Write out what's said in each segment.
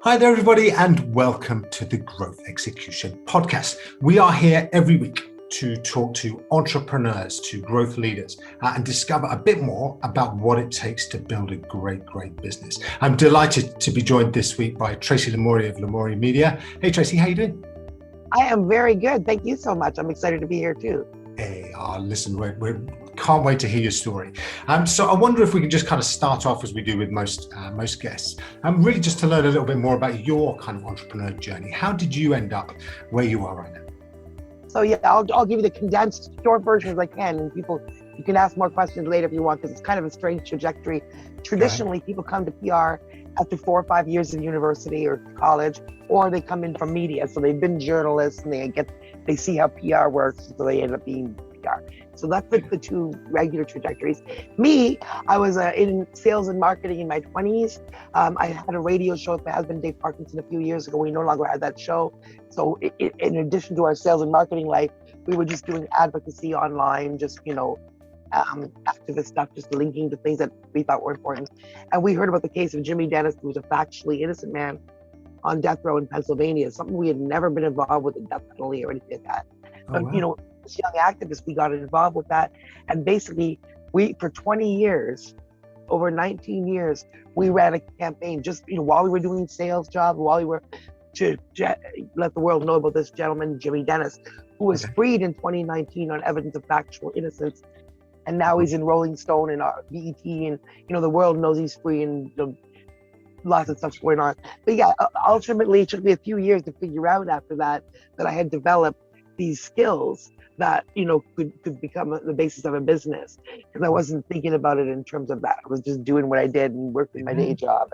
Hi there, everybody, and welcome to the Growth Execution Podcast. We are here every week to talk to entrepreneurs, to growth leaders, and discover a bit more about what it takes to build a great business. I'm delighted to be joined this week by Tracy Lamourie of Lamourie Media. Hey, Tracy, how you doing? I am very good. Thank you so much. I'm excited to be here too. Hey, listen, we can't wait to hear your story. So I wonder if we can just kind of start off as we do with most guests, really just to learn a little bit more about your kind of entrepreneur journey. How did you end up where you are right now? So yeah, I'll give you the condensed short version as I can, and you can ask more questions later if you want, because it's kind of a strange trajectory. Traditionally, people come to PR after 4 or 5 years in university or college, or they come in from media. So they've been journalists and they see how PR works, so they end up being PR. So that's the two regular trajectories. Me, I was in sales and marketing in my 20s. I had a radio show with my husband, Dave Parkinson, a few years ago. We no longer had that show. So in addition to our sales and marketing life, we were just doing advocacy online, just, activist stuff, just linking to things that we thought were important. And we heard about the case of Jimmy Dennis, who was a factually innocent man on death row in Pennsylvania, something we had never been involved with, the death penalty or anything like that. But, wow. As young activists, we got involved with that. And basically, for 20 years, over 19 years, we ran a campaign just, while we were doing sales jobs, while we were to let the world know about this gentleman, Jimmy Dennis, who was freed in 2019 on evidence of factual innocence. And now he's in Rolling Stone and BET, and, the world knows he's free, and lots of stuff's going on. But yeah, ultimately, it took me a few years to figure out after that I had developed these skills that, could become the basis of a business. Because I wasn't thinking about it in terms of that. I was just doing what I did and working my day job.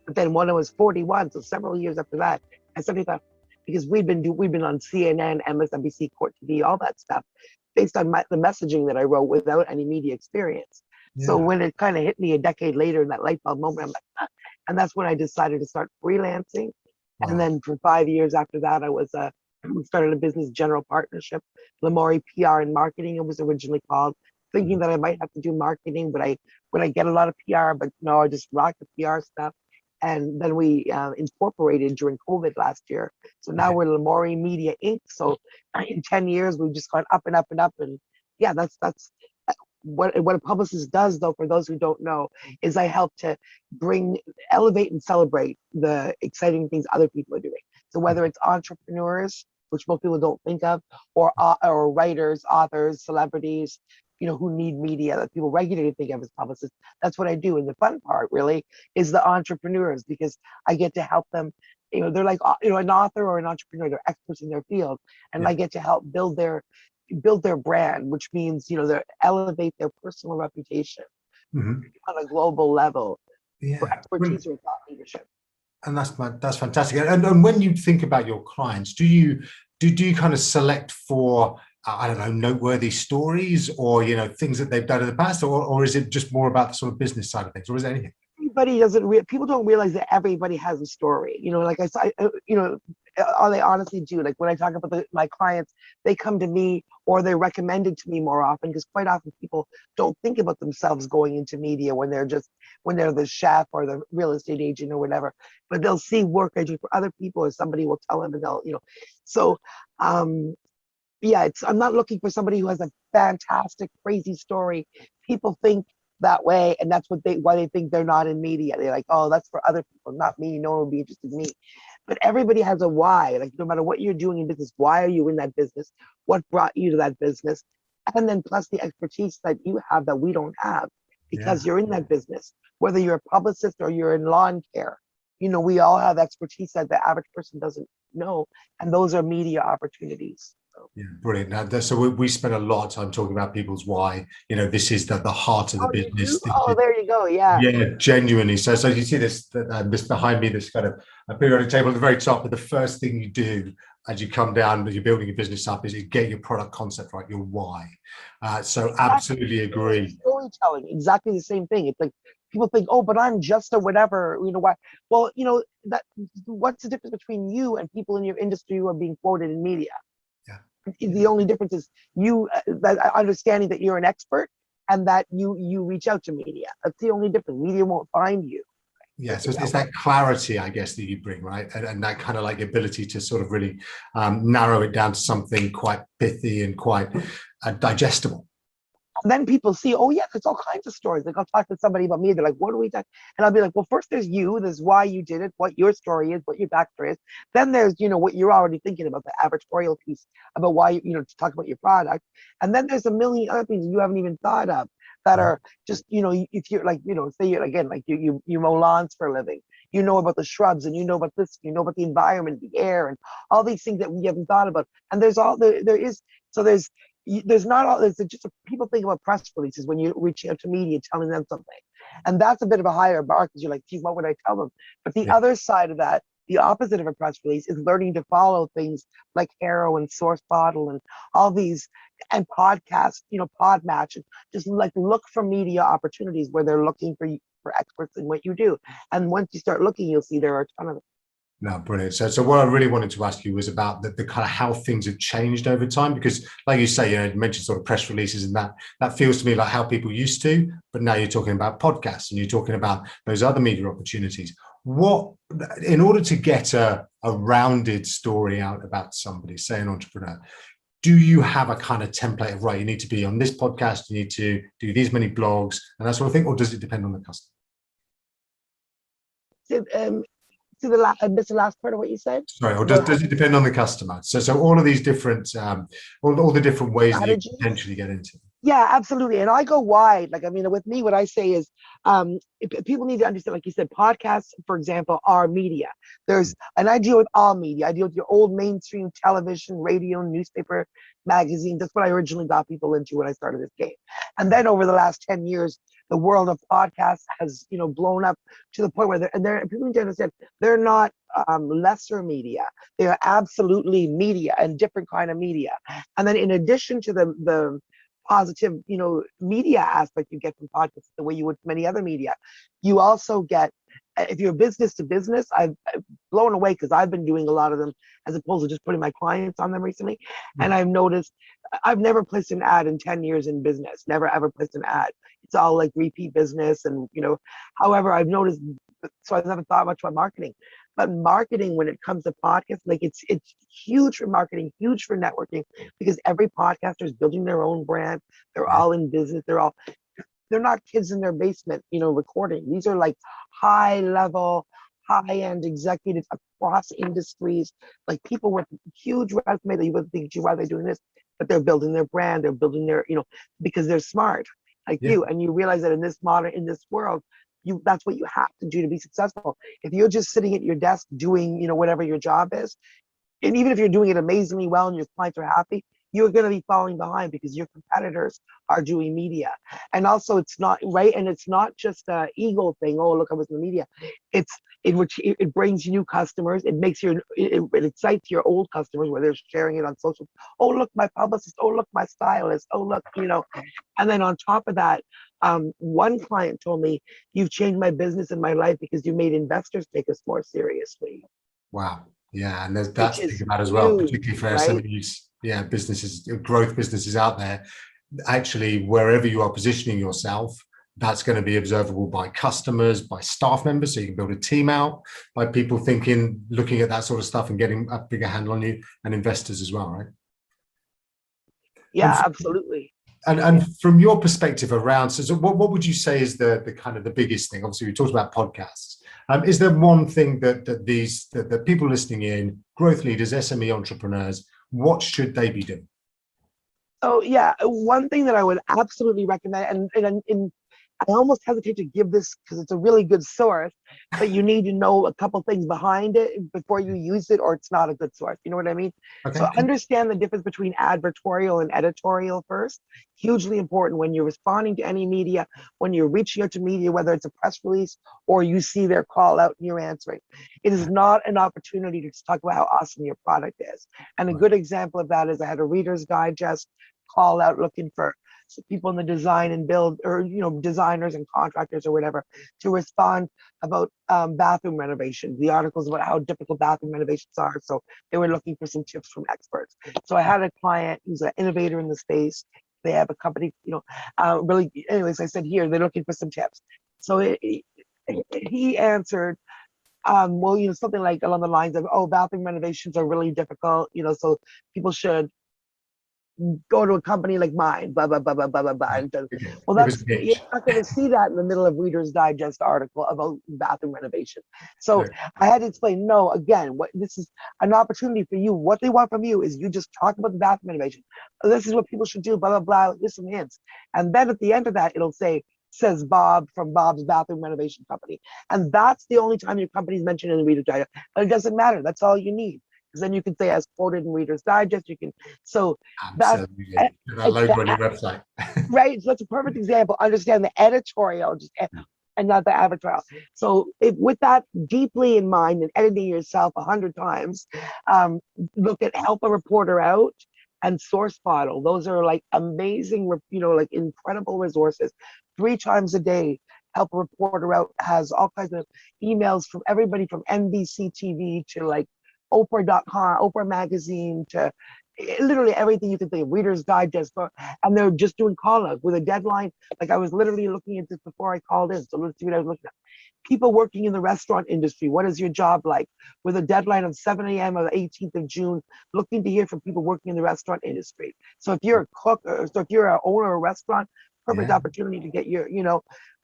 But then when I was 41, so several years after that, I suddenly thought, because we've been on CNN, MSNBC, Court TV, all that stuff, based on the messaging that I wrote without any media experience. Yeah. So when it kind of hit me a decade later in that light bulb moment, I'm like, ah. And that's when I decided to start freelancing. Wow. And then for 5 years after that, I was started a business general partnership, Lamourie PR and Marketing, it was originally called, thinking that I might have to do marketing, but when I get a lot of PR, but no, I just rock the PR stuff. And then we incorporated during COVID last year. So now we're Lamourie Media Inc. So in 10 years, we've just gone up and up and up. And yeah, that's what a publicist does, though, for those who don't know, is I help to elevate and celebrate the exciting things other people are doing. So whether it's entrepreneurs, which most people don't think of, or writers, authors, celebrities, who need media that people regularly think of as publicists. That's what I do. And the fun part really is the entrepreneurs, because I get to help them. They're like, an author or an entrepreneur, they're experts in their field. And I get to help build their brand, which means, they elevate their personal reputation on a global level for expertise or thought leadership. And that's fantastic. And when you think about your clients, do you kind of select for, I don't know, noteworthy stories or, things that they've done in the past, or is it just more about the sort of business side of things, or is it anything? People don't realize that everybody has a story. Like I said, they honestly do. Like when I talk about my clients, they come to me or they're recommended to me more often, because quite often people don't think about themselves going into media when they're the chef or the real estate agent or whatever, but they'll see work I do for other people, or somebody will tell them, and they'll, so, yeah, I'm not looking for somebody who has a fantastic, crazy story. People think that way, and that's why they think they're not in media. They're like, oh, that's for other people, not me. No one will be interested in me. But everybody has a why. Like, no matter what you're doing in business, why are you in that business? What brought you to that business? And then plus the expertise that you have that we don't have, because you're in that business. Whether you're a publicist or you're in lawn care, we all have expertise that the average person doesn't know, and those are media opportunities. Yeah, brilliant. Now, so we spend a lot of time talking about people's why. This is the heart of the business. Oh, there you go. Yeah. Yeah, genuinely. So you see this behind me, this kind of a periodic table at the very top. But the first thing you do as you come down, as you're building your business up, is you get your product concept right, your why. So absolutely agree. Storytelling, exactly the same thing. It's like people think, oh, but I'm just a whatever. Why? Well, what's the difference between you and people in your industry who are being quoted in media? The only difference is that understanding that you're an expert and that you reach out to media. That's the only difference. Media won't find you. Yeah, so it's that clarity, I guess, that you bring, right? And that kind of like ability to sort of really narrow it down to something quite pithy and quite digestible. And then people see, oh yeah, there's all kinds of stories. Like I'll talk to somebody about me. They're like, what are we talking? And I'll be like, well, first there's you. There's why you did it, what your story is, what your backstory is. Then there's, what you're already thinking about, the advertorial piece about why, to talk about your product. And then there's a million other things you haven't even thought of that are just, if you're like, say you're again, like you mow lawns for a living. You know about the shrubs and you know about this, you know about the environment, the air, and all these things that we haven't thought about. And there's all there is. So there's not all there's just people think about press releases when you're reaching out to media telling them something, and that's a bit of a higher bar because you're like, geez, what would I tell them? But the other side of that, the opposite of a press release, is learning to follow things like Haro and Source Bottle and all these, and podcasts, pod match, and just like look for media opportunities where they're looking for experts in what you do. And once you start looking, you'll see there are a ton of them. No, brilliant. So what I really wanted to ask you was about the kind of how things have changed over time, because like you say, you mentioned sort of press releases, and that feels to me like how people used to, but now you're talking about podcasts and you're talking about those other media opportunities. What, in order to get a rounded story out about somebody, say an entrepreneur, do you have a kind of template of, right, you need to be on this podcast, you need to do these many blogs and that sort of thing, or does it depend on the customer? I missed the last part of what you said. Sorry, or does it depend on the customer? So all of these different, all the different ways that you potentially get into. Yeah, absolutely. And I go wide. Like, I mean, with me, what I say is, people need to understand, like you said, podcasts, for example, are media. And I deal with all media. I deal with your old mainstream television, radio, newspaper, magazine. That's what I originally got people into when I started this game. And then over the last 10 years, the world of podcasts has, blown up to the point where people need to understand they're not lesser media. They are absolutely media, and different kind of media. And then in addition to the positive, media aspect you get from podcasts, the way you would many other media, you also get, if you're business to business, I've blown away because I've been doing a lot of them as opposed to just putting my clients on them recently. And I've noticed I've never placed an ad in 10 years in business, never ever placed an ad. It's all like repeat business. And, however, I've noticed, so I've never thought much about marketing. But marketing, when it comes to podcasts, like it's huge for marketing, huge for networking, because every podcaster is building their own brand. They're all in business. They're not kids in their basement, recording. These are like high level, high end executives across industries, like people with huge resume that you would think, gee, why are they doing this? But they're building their brand. They're building their, because they're smart like you. And you realize that in this world, that's what you have to do to be successful. If you're just sitting at your desk doing, whatever your job is, and even if you're doing it amazingly well and your clients are happy, you're going to be falling behind because your competitors are doing media. And also, it's not right, and it's not just an ego thing. Oh, look, I was in the media. It brings you new customers. It makes it excites your old customers where they're sharing it on social. Oh, look, my publicist. Oh, look, my stylist. Oh, look, And then on top of that, one client told me, "You've changed my business and my life because you made investors take us more seriously." Wow. Yeah, and that's to think about as well, particularly for SMEs. Yeah, businesses, growth businesses out there. Actually, wherever you are positioning yourself, that's going to be observable by customers, by staff members, so you can build a team out, by people looking at that sort of stuff and getting a bigger handle on you, and investors as well, right? Yeah, absolutely. And from your perspective around, so what would you say is the kind of the biggest thing? Obviously, we talked about podcasts. Is there one thing that people listening in, growth leaders, SME entrepreneurs, what should they be doing? Oh yeah, one thing that I would absolutely recommend, and I almost hesitate to give this because it's a really good source, but you need to know a couple things behind it before you use it, or it's not a good source. You know what I mean? Okay. So understand the difference between advertorial and editorial first. Hugely important when you're responding to any media, when you're reaching out to media, whether it's a press release or you see their call out and you're answering. It is not an opportunity to just talk about how awesome your product is. And a good example of that is I had a Reader's Digest call out looking for people in the design and build, or designers and contractors or whatever, to respond about bathroom renovations, the articles about how difficult bathroom renovations are. So they were looking for some tips from experts. So I had a client who's an innovator in the space. They have a company, really, anyways, I said, here, they're looking for some tips. So he answered, well, something like along the lines of, oh, bathroom renovations are really difficult, so people should go to a company like mine, blah, blah, blah, blah, blah, blah, blah. And Okay. well, It was a you're pitch. not going to see that in the middle of Reader's Digest article about bathroom renovation. So No. I had to explain, no, again, what this is an opportunity for you. What they want from you is you just talk about the bathroom renovation. This is what people should do, blah, blah, blah. Here's some hints. And then at the end of that, it'll say, says Bob from Bob's Bathroom Renovation Company. And that's the only time your company is mentioned in the Reader's Digest. But it doesn't matter. That's all you need. Because then you can say as quoted in Reader's Digest, you can, so that's, Absolutely. That logo on your website. right. So that's a perfect example. Understand the editorial, and not the advertorial. So with that deeply in mind and editing yourself 100 times, look at Help a Reporter Out and Source Bottle. Those are like amazing, like incredible resources. 3 times a day, Help a Reporter Out has all kinds of emails from everybody from NBC TV to like Oprah.com, Oprah Magazine, to literally everything you can think of, Reader's Digest, and they're just doing call-outs with a deadline. Like I was literally looking at this before I called in, so let's see what I was looking at. People working in the restaurant industry, what is your job like? With a deadline of 7 a.m. on the 18th of June, looking to hear from people working in the restaurant industry. So if you're a cook, so if you're an owner of a restaurant, perfect opportunity to get your,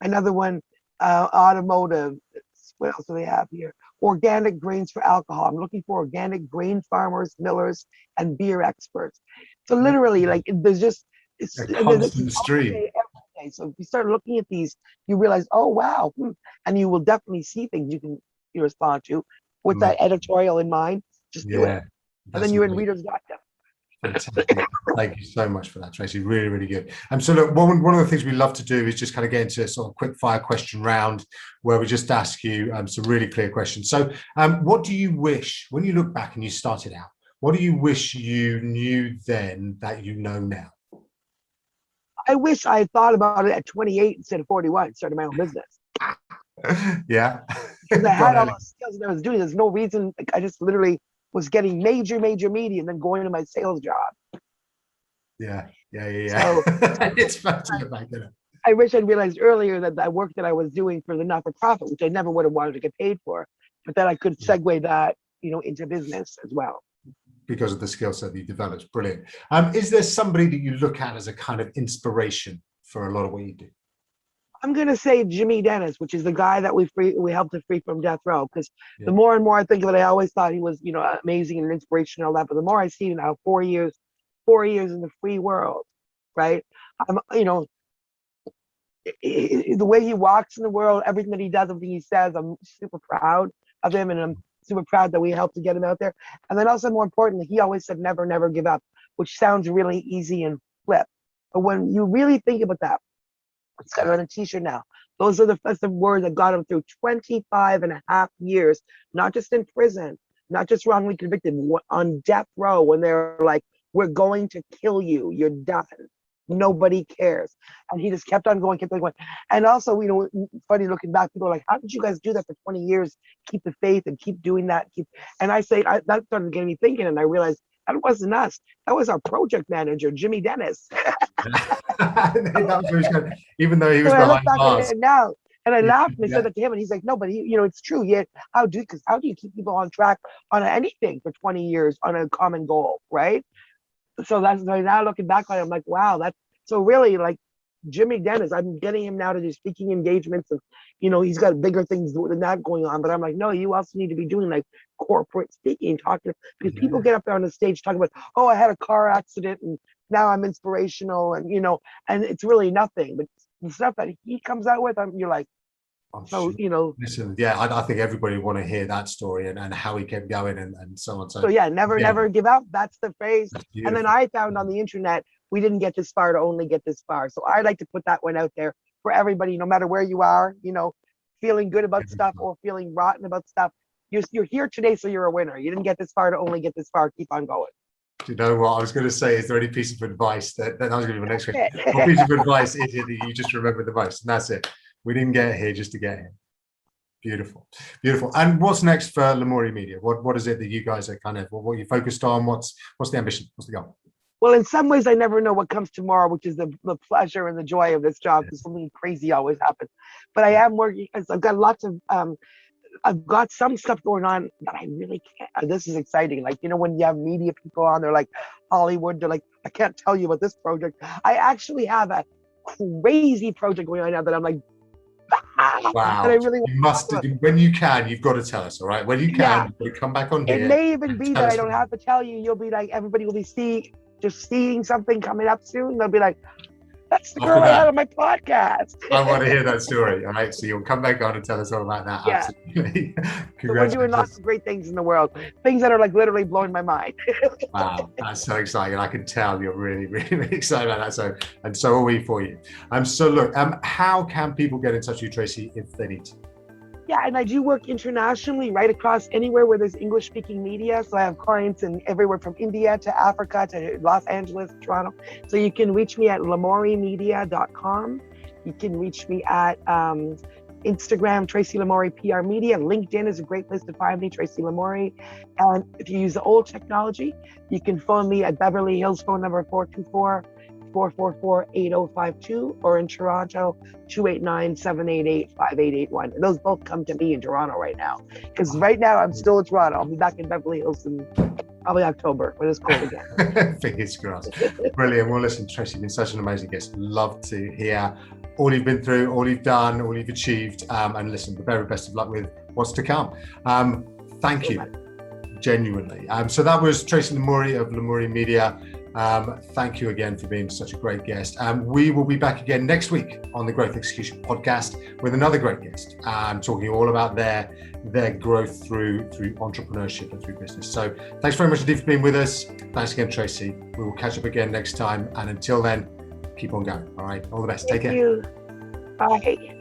another one, automotive. What else do they have here? Organic grains for alcohol. I'm looking for organic grain farmers, millers, and beer experts. So literally, like there's just A constant stream. every day. So if you start looking at these, you realize, oh wow, and you will definitely see things you respond to with that editorial in mind. Just do it, and then you're in Reader's Digest. Fantastic. Thank you so much for that, Tracy. Really, really good. So look, one of the things we love to do is just kind of get into a sort of quick fire question round where we just ask you some really clear questions. So what do you wish, when you look back and you started out, what do you wish you knew then that you know now? I wish I had thought about it at 28 instead of 41, started my own business. Yeah. Because I had all the skills that I was doing. There's no reason, like I just literally was getting major media and then going to my sales job. Yeah. So it's fun to look back, isn't it? I wish I'd realized earlier that that work that I was doing for the not-for-profit, which I never would have wanted to get paid for, but that I could segue that, into business as well. Because of the skill set that you developed. Brilliant. Is there somebody that you look at as a kind of inspiration for a lot of what you do? I'm gonna say Jimmy Dennis, which is the guy that we helped to free from death row. Because the more and more I think of it, I always thought he was, amazing and inspirational, and all that. But the more I see him now, 4 years in the free world, right? I'm, the way he walks in the world, everything that he does, everything he says, I'm super proud of him, and I'm super proud that we helped to get him out there. And then also, more importantly, he always said, never, never give up, which sounds really easy and flip. But when you really think about that, it's got on a t-shirt now. Those are the words that got him through 25 and a half years, not just in prison, not just wrongly convicted, on death row, when they're like, we're going to kill you, you're done. Nobody cares. And he just kept on going. And also, funny looking back, people are like, how did you guys do that for 20 years? Keep the faith and keep doing that. And I say, that started getting me thinking, and I realized that wasn't us. That was our project manager, Jimmy Dennis. That was really, even though he was behind bars. Now, and I laughed and I said that to him, and he's like, no, but it's true. Yeah, how do you keep people on track on anything for 20 years on a common goal, right? So that's now looking back on it, I'm like, wow, that's so really like Jimmy Dennis. I'm getting him now to do speaking engagements, and he's got bigger things than that going on. But I'm like, no, you also need to be doing like corporate speaking, talking, because people get up there on the stage talking about, oh, I had a car accident and now I'm inspirational, and and it's really nothing. But the stuff that he comes out with, you're like, Listen, I think everybody want to hear that story and how he kept going and so on. So never give up. That's the phrase. And then I found on the internet, we didn't get this far to only get this far. So I like to put that one out there for everybody, no matter where you are, feeling good about stuff or feeling rotten about stuff. You're here today, so you're a winner. You didn't get this far to only get this far. Keep on going. Do you know what I was going to say? Is there any piece of advice that was going to be my next question? What piece of advice is it that you just remember the most? And that's it. We didn't get here just to get here. Beautiful. And what's next for Lamourie Media? What is it that you guys are kind of, what you focused on? What's the ambition? What's the goal? Well, in some ways, I never know what comes tomorrow, which is the pleasure and the joy of this job, because something crazy always happens. But I am working, I've got lots of, I've got some stuff going on that I really can't. This is exciting. Like, when you have media people on, they're like Hollywood, they're like, I can't tell you about this project. I actually have a crazy project going on now that I'm like, Wow. that I really You must, when you can, you've got to tell us, all right? When you can, you've got to come back on here. It may even be that I don't have to tell you. You'll be like, everybody will be seeing something coming up soon. They'll be like, that's the girl I had on my podcast. I want to hear that story. All right. So you'll come back on and tell us all about that. Yeah. Absolutely. So we're doing lots of great things in the world. Things that are like literally blowing my mind. Wow. That's so exciting. I can tell you're really, really, really excited about that. So are we for you. So look, how can people get in touch with you, Tracy, if they need to? Yeah, and I do work internationally, right across anywhere where there's English-speaking media. So I have clients in everywhere from India to Africa to Los Angeles, Toronto. So you can reach me at lamouriemedia.com. You can reach me at Instagram, Tracy Lamourie PR Media. LinkedIn is a great place to find me, Tracy Lamourie. And if you use the old technology, you can phone me at Beverly Hills phone number 424-444-8052, or in Toronto, 289-788-5881. And those both come to me in Toronto right now. Because right now I'm still in Toronto. I'll be back in Beverly Hills in probably October when it's cold again. Fingers crossed. Brilliant. Well, listen, Tracy, you've been such an amazing guest. Love to hear all you've been through, all you've done, all you've achieved. And listen, the very best of luck with what's to come. Thank you. Genuinely. So that was Tracy Lamourie of Lamourie Media. Thank you again for being such a great guest. We will be back again next week on the Growth Execution Podcast with another great guest, talking all about their growth through entrepreneurship and through business. So thanks very much indeed for being with us. Thanks again, Tracy. We will catch up again next time. And until then, keep on going. All right. All the best. Take care. Thank you. Bye.